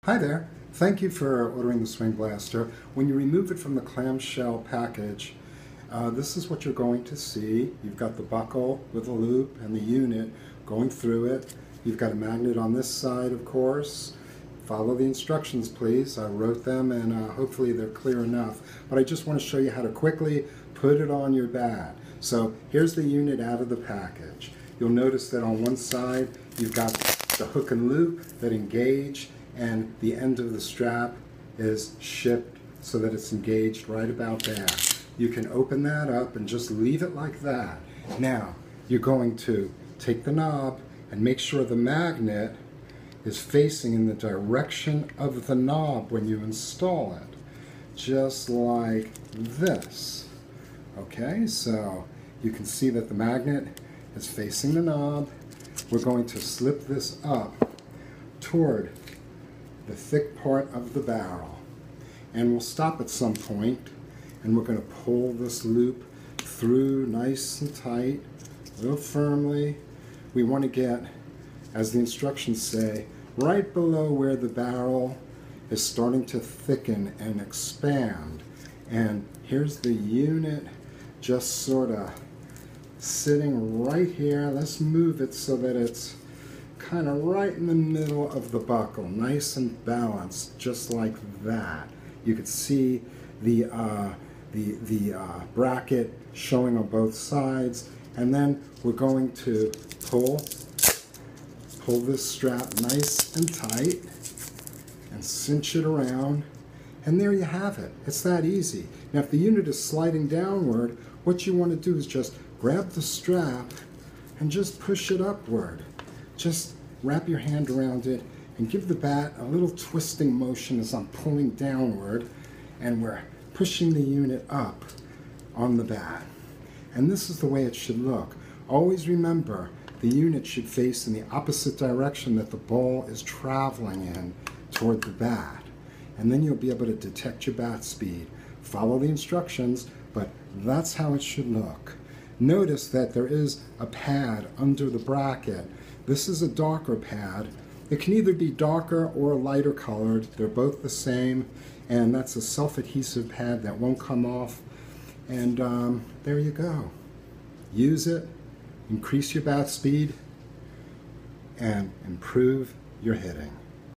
Hi there. Thank you for ordering the Swing Blaster. When you remove it from the clamshell package, this is what you're going to see. You've got the buckle with a loop and the unit going through it. You've got a magnet on this side, of course. Follow the instructions, please. I wrote them and hopefully they're clear enough. But I just want to show you how to quickly put it on your bat. So here's the unit out of the package. You'll notice that on one side you've got the hook and loop that engage, and the end of the strap is shipped so that it's engaged right about there. You can open that up and just leave it like that. Now, you're going to take the knob and make sure the magnet is facing in the direction of the knob when you install it. Just like this. Okay, so you can see that the magnet is facing the knob. We're going to slip this up toward the thick part of the barrel, and we'll stop at some point and we're going to pull this loop through nice and tight, real firmly. We want to get, as the instructions say, right below where the barrel is starting to thicken and expand. And here's the unit just sort of sitting right here. Let's move it so that it's kind of right in the middle of the buckle, nice and balanced, just like that. You could see the bracket showing on both sides, and then we're going to pull this strap nice and tight and cinch it around, and there you have it. It's that easy. Now if the unit is sliding downward, what you want to do is just grab the strap and just push it upward. Just wrap your hand around it and give the bat a little twisting motion as I'm pulling downward, and we're pushing the unit up on the bat. And this is the way it should look. Always remember, the unit should face in the opposite direction that the ball is traveling in toward the bat. And then you'll be able to detect your bat speed. Follow the instructions, but that's how it should look. Notice that there is a pad under the bracket. This is a darker pad. It can either be darker or lighter colored. They're both the same, and that's a self-adhesive pad that won't come off. And there you go. Use it, increase your bat speed, and improve your hitting.